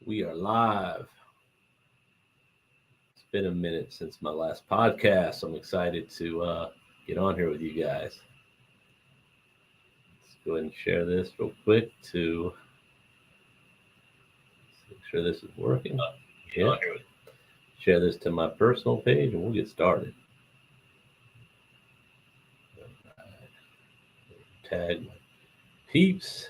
We are live. It's been a minute since my last podcast. I'm excited to get on here with you guys. Let's go ahead and share this real quick to make sure this is working. Yeah. Share this to my personal page and we'll get started. Tag my peeps.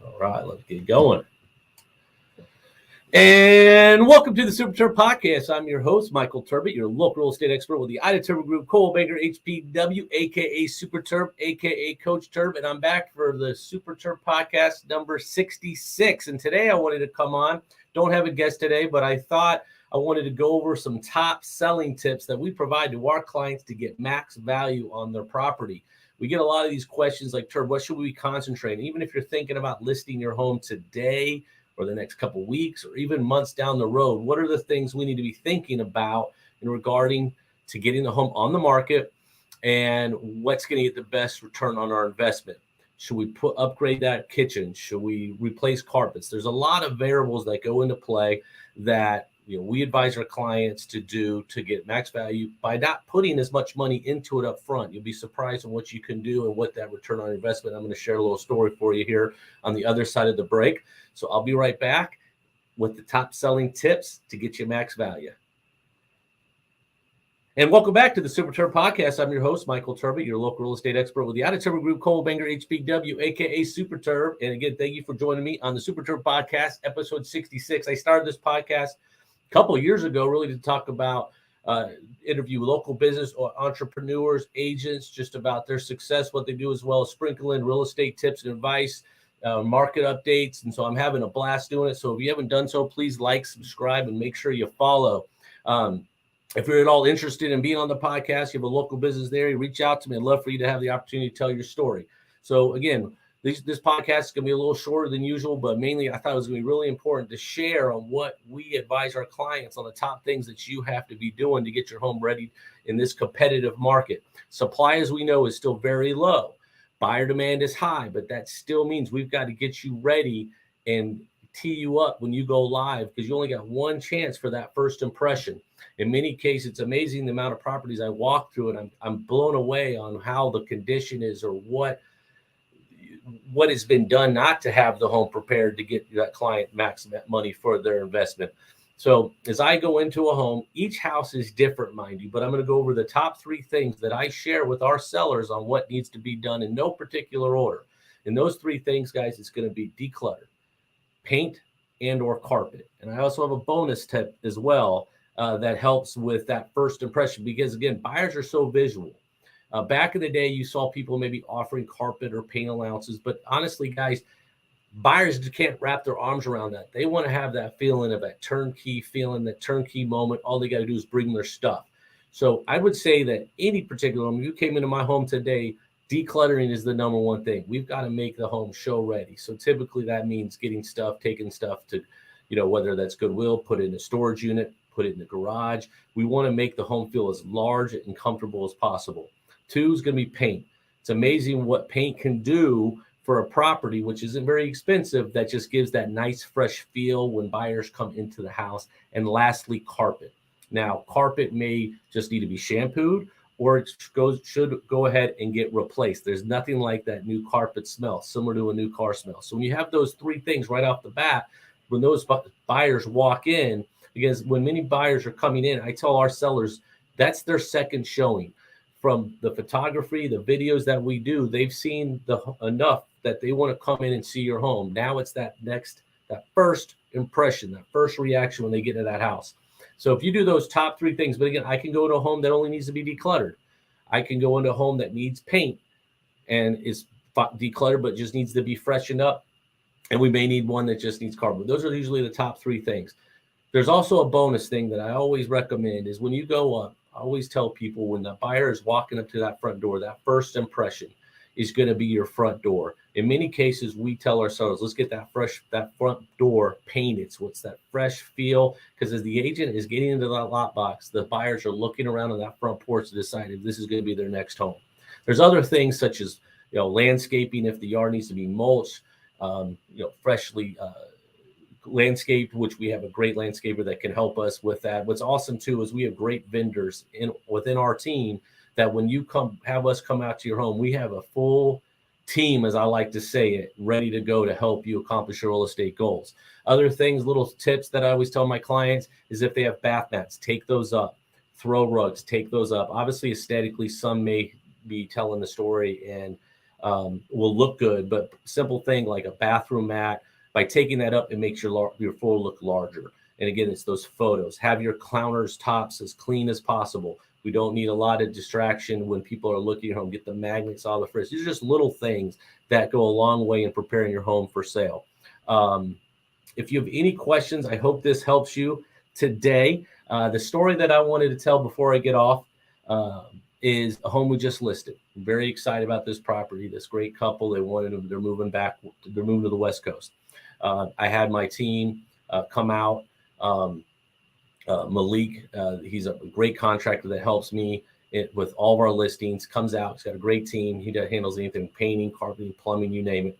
All right, let's get going. And welcome to the Super Terb Podcast. I'm your host, Michael Turbot, your local real estate expert with the Ida Turbo Group, Cole Baker, HPW, a.k.a. Super Terb, a.k.a. Coach Terb. And I'm back for the Super Terb Podcast number 66. And today I wanted to come on. Don't have a guest today, but I thought I wanted to go over some top selling tips that we provide to our clients to get max value on their property. We get a lot of these questions like, Terb, what should we concentrate on? Even if you're thinking about listing your home today or the next couple of weeks or even months down the road, what are the things we need to be thinking about in regarding to getting the home on the market and what's going to get the best return on our investment? Should we upgrade that kitchen? Should we replace carpets? There's a lot of variables that go into play that we advise our clients to do to get max value by not putting as much money into it up front. You'll be surprised on what you can do and what that return on investment. I'm going to share a little story for you here on the other side of the break. So I'll be right back with the top selling tips to get you max value. And welcome back to the Super Terb Podcast. I'm your host, Michael Turbot, your local real estate expert with the Ida Turbo Group, Cole Banger, HPW, a.k.a. Super Terb. And again, thank you for joining me on the Super Terb Podcast, episode 66. I started this podcast a couple of years ago really to talk about interview local business or entrepreneurs, agents, just about their success, what they do, as well as sprinkle in real estate tips and advice, market updates. And so I'm having a blast doing it. So if you haven't done so, please like, subscribe, and make sure you follow. If you're at all interested in being on the podcast, you have a local business there, you reach out to me. I'd love for you to have the opportunity to tell your story. So again, this podcast is going to be a little shorter than usual, but mainly I thought it was going to be really important to share on what we advise our clients on the top things that you have to be doing to get your home ready in this competitive market. Supply, as we know, is still very low. Buyer demand is high, but that still means we've got to get you ready and tee you up when you go live, because you only got one chance for that first impression. In many cases, it's amazing the amount of properties I walk through, and I'm blown away on how the condition is or what has been done not to have the home prepared to get that client maximum money for their investment. So as I go into a home, each house is different, mind you, but I'm going to go over the top 3 things that I share with our sellers on what needs to be done in no particular order. And those 3 things, guys, it's going to be declutter, paint, and or carpet. And I also have a bonus tip as well that helps with that first impression, because again, buyers are so visual. Back in the day, you saw people maybe offering carpet or paint allowances, but honestly, guys, buyers can't wrap their arms around that. They want to have that feeling of that turnkey feeling, that turnkey moment. All they got to do is bring their stuff. So I would say that any particular home, you came into my home today, decluttering is the number one thing. We've got to make the home show ready. So typically that means getting stuff, taking stuff to, whether that's Goodwill, put it in a storage unit, put it in the garage. We want to make the home feel as large and comfortable as possible. 2 is going to be paint. It's amazing what paint can do for a property, which isn't very expensive, that just gives that nice, fresh feel when buyers come into the house. And lastly, carpet. Now, carpet may just need to be shampooed, or it should go ahead and get replaced. There's nothing like that new carpet smell, similar to a new car smell. So when you have those 3 things right off the bat, when those buyers walk in, because when many buyers are coming in, I tell our sellers that's their second showing. From the photography, the videos that we do, they've seen enough that they want to come in and see your home. Now it's that first impression, that first reaction when they get into that house. So if you do those top 3 things, but again, I can go to a home that only needs to be decluttered. I can go into a home that needs paint and is decluttered, but just needs to be freshened up. And we may need one that just needs carpet. Those are usually the top 3 things. There's also a bonus thing that I always recommend is when you go up, I always tell people when the buyer is walking up to that front door, that first impression is going to be your front door. In many cases, we tell ourselves, let's get that front door painted. So it's that fresh feel, because as the agent is getting into that lot box, the buyers are looking around on that front porch to decide if this is going to be their next home. There's other things such as, landscaping, if the yard needs to be mulched, freshly landscaped, which we have a great landscaper that can help us with that. What's awesome too is we have great vendors within our team that when you have us come out to your home, we have a full team, as I like to say it, ready to go to help you accomplish your real estate goals. Other things, little tips that I always tell my clients is if they have bath mats, take those up. Throw rugs, take those up. Obviously, aesthetically, some may be telling the story and will look good, but simple thing like a bathroom mat, by taking that up, it makes your floor look larger. And again, it's those photos. Have your counters tops as clean as possible. We don't need a lot of distraction when people are looking at home. Get the magnets out of the fridge. These are just little things that go a long way in preparing your home for sale. If you have any questions, I hope this helps you today. The story that I wanted to tell before I get off is a home we just listed. I'm very excited about this property. This great couple, they're moving to the West Coast. I had my team come out. Malik, he's a great contractor that helps me with all of our listings, comes out. He's got a great team. He handles anything, painting, carpeting, plumbing, you name it.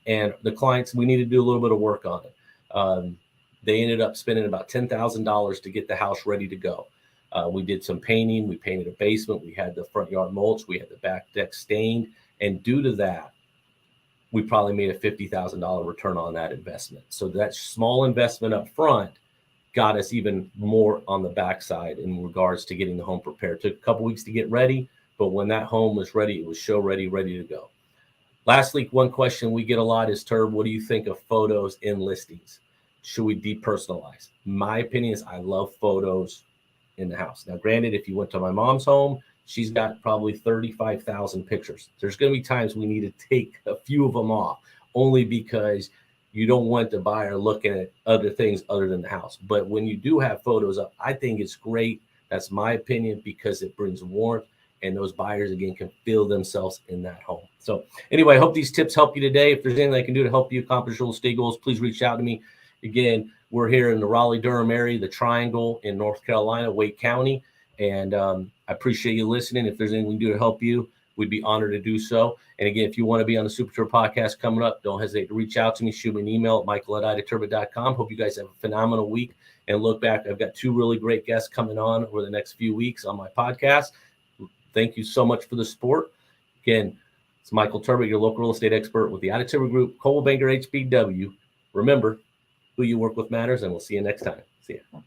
And the clients, we need to do a little bit of work on it. They ended up spending about $10,000 to get the house ready to go. We did some painting. We painted a basement. We had the front yard mulch. We had the back deck stained. And due to that, we probably made a $50,000 return on that investment. So that small investment up front got us even more on the backside in regards to getting the home prepared. Took a couple weeks to get ready, but when that home was ready, it was show ready to go. Lastly, one question we get a lot is, Terb, what do you think of photos in listings? Should we depersonalize? My opinion is I love photos in the house. Now, granted, if you went to my mom's home, she's got probably 35,000 pictures. There's going to be times we need to take a few of them off, only because you don't want the buyer looking at other things other than the house. But when you do have photos up, I think it's great. That's my opinion, because it brings warmth and those buyers, again, can feel themselves in that home. So anyway, I hope these tips help you today. If there's anything I can do to help you accomplish real estate goals, please reach out to me. Again, we're here in the Raleigh-Durham area, the Triangle in North Carolina, Wake County. And I appreciate you listening. If there's anything we can do to help you, we'd be honored to do so. And again, if you want to be on the Super Terb Podcast coming up, don't hesitate to reach out to me. Shoot me an email at michael@idaturbo.com. Hope you guys have a phenomenal week. And look back, I've got 2 really great guests coming on over the next few weeks on my podcast. Thank you so much for the support. Again, it's Michael Turbo, your local real estate expert with the Ida Turbo Group, Coldwell Banker HBW. Remember, who you work with matters, and we'll see you next time. See ya.